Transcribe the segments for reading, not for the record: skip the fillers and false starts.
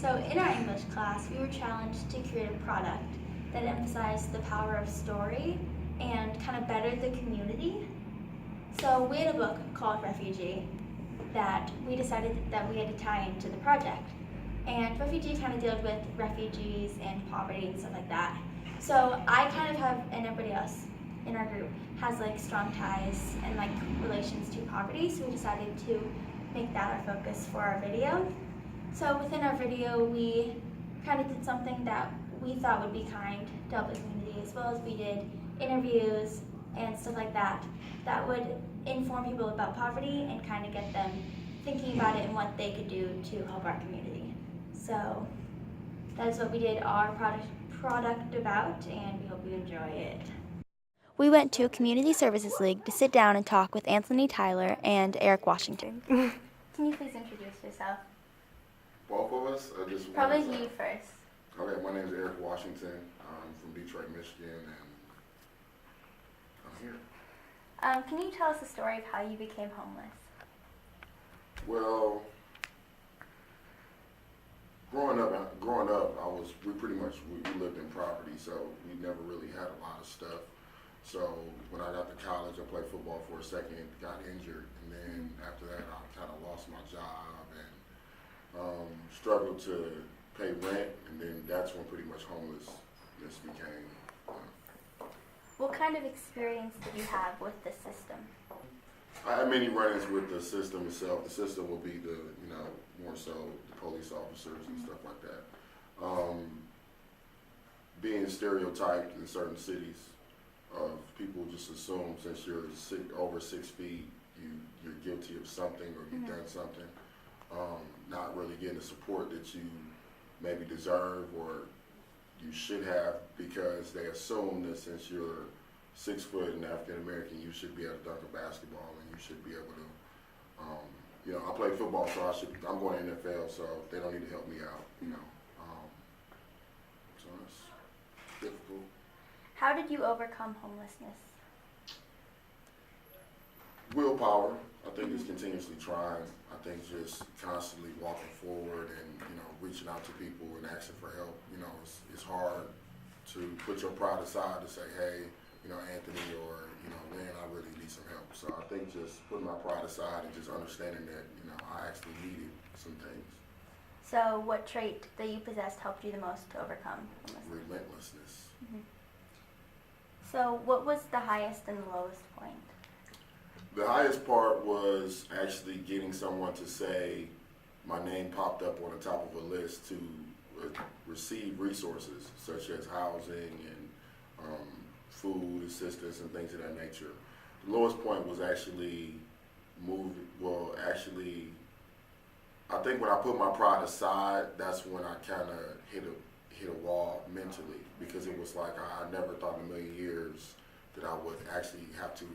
So in our English class, we were challenged to create a product that emphasized the power of story and kind of bettered the community. So we had a book called Refugee that we decided that we had to tie into the project. And Refugee kind of deals with refugees and poverty and stuff like that. So I kind of have, and everybody else in our group has like strong ties and like relations to poverty, so we decided to make that our focus for our video. So within our video, we kind of did something that we thought would be kind to help the community, as well as we did interviews and stuff like that that would inform people about poverty and kind of get them thinking about it and what they could do to help our community. So that is what we did our product about, and we hope you enjoy it. We went to Community Services League to sit down and talk with Anthony Tyler and Eric Washington. Can you please introduce yourself? Both of us? Or just Probably one? you first. Okay, my name is Eric Washington. I'm from Detroit, Michigan, and I'm here. Can you tell us the story of how you became homeless? Well, growing up, we pretty much lived in poverty, so we never really had a lot of stuff. So when I got to college, I played football for a second, got injured, and then after that, I kind of lost my job and struggled to pay rent, and then that's when pretty much homelessness became. What kind of experience did you have with the system? I had many run-ins with the system itself. The system will be the, more so the police officers and stuff like that. Being stereotyped in certain cities of people just assume since you're over 6 feet, you're guilty of something or you've done something. Not really getting the support that you maybe deserve or you should have, because they assume that since you're 6 foot and African American, you should be able to dunk a basketball and you should be able to, I play football, so I'm going to NFL, so they don't need to help me out, so it's difficult. How did you overcome homelessness? Willpower. I think it's continuously trying. I think just constantly walking forward and, reaching out to people and asking for help. It's hard to put your pride aside to say, hey, Anthony or, Lynn, I really need some help. So I think just putting my pride aside and just understanding that, I actually needed some things. So what trait that you possessed helped you the most to overcome homelessness? Relentlessness. So what was the highest and the lowest point? The highest part was actually getting someone to say my name popped up on the top of a list to receive resources such as housing and food assistance and things of that nature. The lowest point was actually I think when I put my pride aside, that's when I kind of hit a wall mentally, because it was like I never thought in a million years that I would actually have to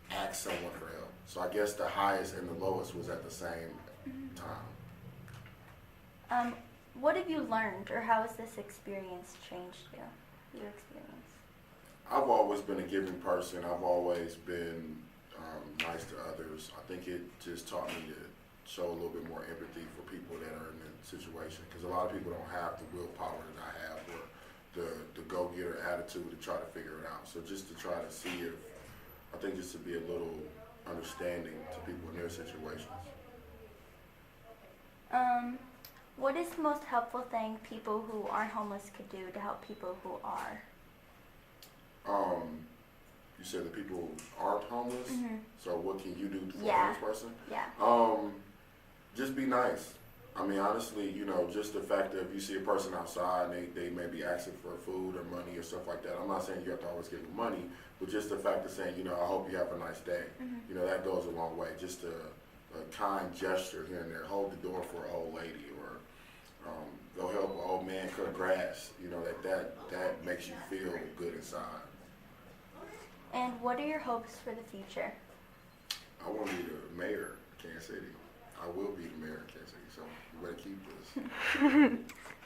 ask someone for help. So I guess the highest and the lowest was at the same time. What have you learned, or how has this experience changed you, your experience? I've always been a giving person. I've always been nice to others. I think it just taught me to show a little bit more empathy for people that are in that situation, because a lot of people don't have the willpower that I have or the go-getter attitude to try to figure it out. So just to try to see if, I think just to be a little understanding to people in their situations. What is the most helpful thing people who aren't homeless could do to help people who are? You said that people aren't homeless, so what can you do for a homeless person? Yeah. Just be nice. I mean, honestly, just the fact that if you see a person outside and they may be asking for food or money or stuff like that, I'm not saying you have to always give them money, but just the fact of saying, I hope you have a nice day, that goes a long way. Just a kind gesture here and there. Hold the door for an old lady, or go help an old man cut grass. That makes you feel good inside. And what are your hopes for the future? I want to be the mayor of Kansas City. I will be the mayor of Kansas City, so you better keep this.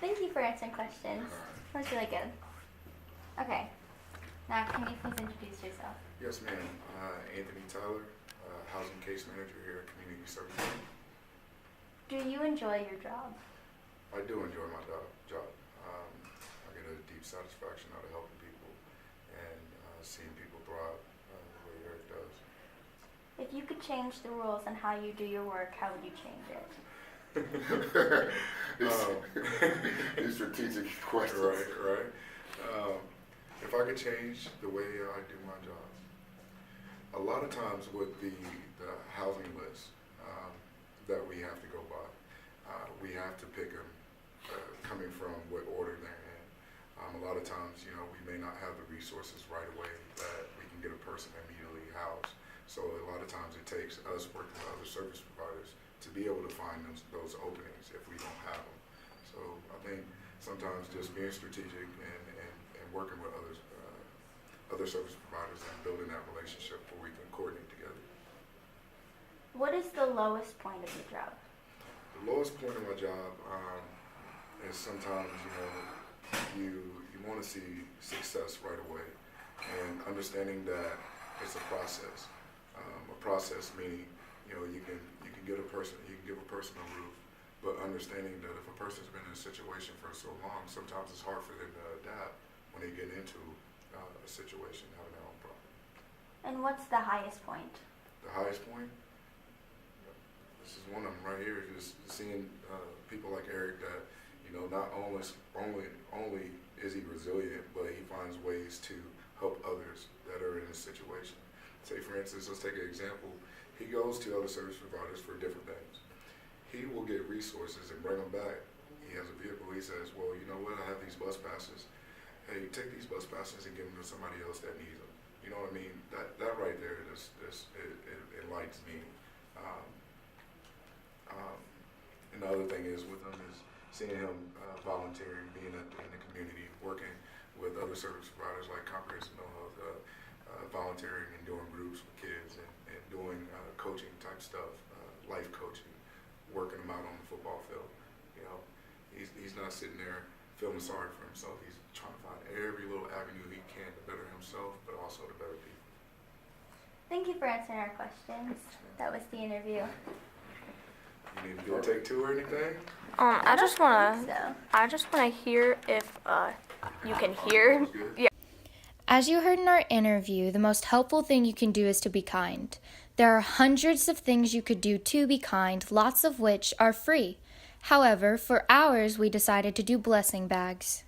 Thank you for answering questions. That was really good. Okay. Now, can you please introduce yourself? Yes, ma'am. Anthony Tyler, Housing Case Manager here at Community Services. Do you enjoy your job? I do enjoy my job. I get a deep satisfaction out of helping people and seeing people thrive the way Eric does. If you could change the rules on how you do your work, how would you change it? These strategic questions. Right. If I could change the way I do my job, a lot of times with the housing list that we have to go by, we have to pick them coming from what order they're in. A lot of times, we may not have the resources right away that we can get a person immediately housed. So a lot of times it takes us working with other service providers to be able to find those openings if we don't have them. So I think sometimes just being strategic and working with other service providers and building that relationship where we can coordinate together. What is the lowest point of your job? The lowest point of my job is sometimes you want to see success right away, and understanding that it's a process. A process meaning you can give a person a roof, but understanding that if a person's been in a situation for so long, sometimes it's hard for them to adapt when they get into a situation having their own problem. And what's the highest point? The highest point. This is one of them right here. Just seeing people like Eric that not only is he resilient, but he finds ways to help others that are in a situation. Say for instance, let's take an example. He goes to other service providers for different things. He will get resources and bring them back. He has a vehicle. He says, well, you know what? I have these bus passes. Hey, take these bus passes and give them to somebody else that needs them. You know what I mean? That right there, it enlightens me. And the other thing is with him is seeing him volunteering, being in the community, working with other service providers like Comprehensive Mental Health, volunteering and doing groups with kids and doing coaching type stuff, life coaching, working them out on the football field. He's not sitting there feeling sorry for himself. He's trying to find every little avenue he can to better himself, but also to better people. Thank you for answering our questions. That was the interview. You need to do a take two or anything? I just wanna So. hear if you can hear. Yeah. As you heard in our interview, the most helpful thing you can do is to be kind. There are hundreds of things you could do to be kind, lots of which are free. However, for ours, we decided to do blessing bags.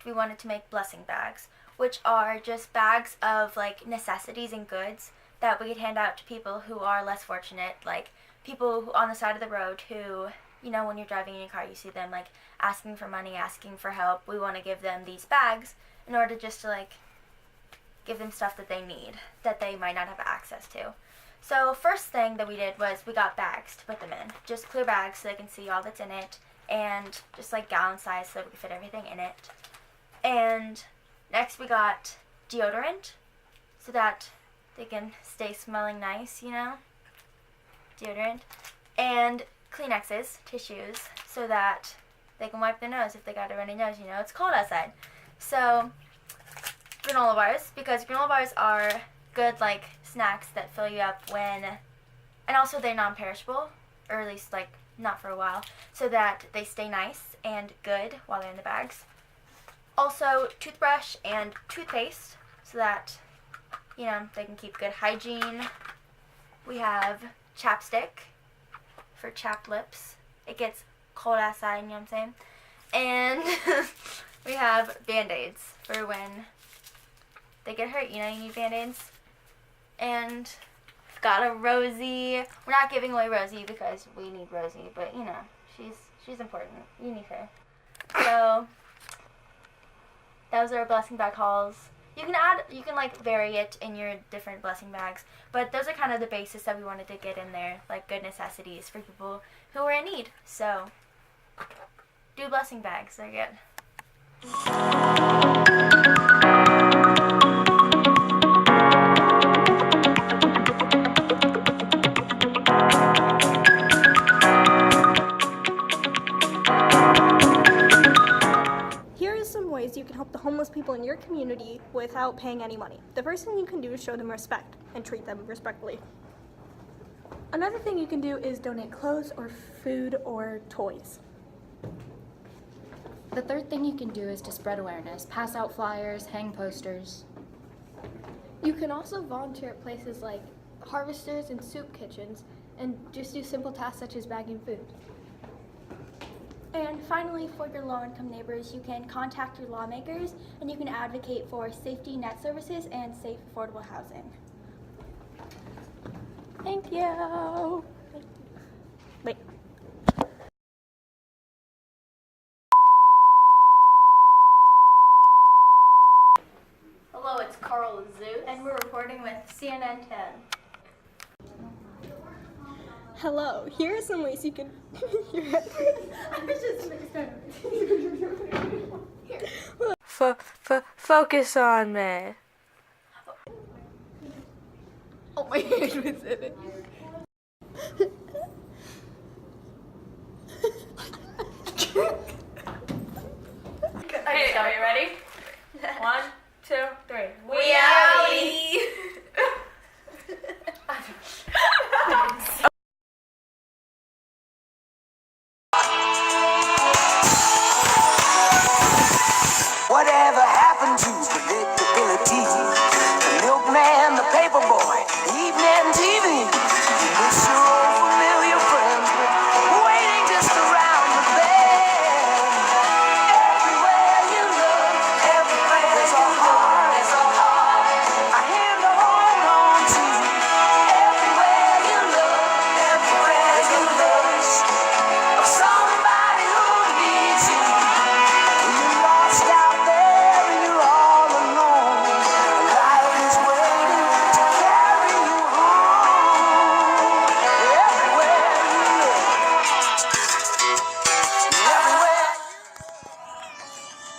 We wanted to make blessing bags, which are just bags of necessities and goods that we could hand out to people who are less fortunate, like people who on the side of the road who, when you're driving in your car, you see them asking for money, asking for help. We want to give them these bags in order just to give them stuff that they need that they might not have access to. So first thing that we did was we got bags to put them in, just clear bags so they can see all that's in it, and just gallon size so we could fit everything in it. And next we got deodorant so that they can stay smelling nice, deodorant. And Kleenexes, tissues, so that they can wipe their nose if they got a runny nose, it's cold outside. So granola bars, because granola bars are good snacks that fill you up and also they're non-perishable, or at least not for a while, so that they stay nice and good while they're in the bags. Also, toothbrush and toothpaste so that, they can keep good hygiene. We have chapstick for chapped lips. It gets cold outside, you know what I'm saying? And we have Band-Aids for when they get hurt, you need Band-Aids. And got a Rosie. We're not giving away Rosie because we need Rosie, but you know, she's important. You need her. So those are blessing bag hauls. You can like vary it in your different blessing bags, but those are kind of the basis that we wanted to get in there, like good necessities for people who are in need. So do blessing bags, they're good. Here are some ways you can help the homeless people in your community without paying any money. The first thing you can do is show them respect and treat them respectfully. Another thing you can do is donate clothes or food or toys. The third thing you can do is to spread awareness. Pass out flyers, hang posters. You can also volunteer at places like harvesters and soup kitchens and just do simple tasks such as bagging food. And finally, for your low-income neighbors, you can contact your lawmakers and you can advocate for safety net services and safe, affordable housing. Thank you. Wait. Hello, it's Carl Zeus, and we're reporting with CNN 10. Hello, here are some ways you can I was just mixed up. Focus on me. Oh, my hand was in it.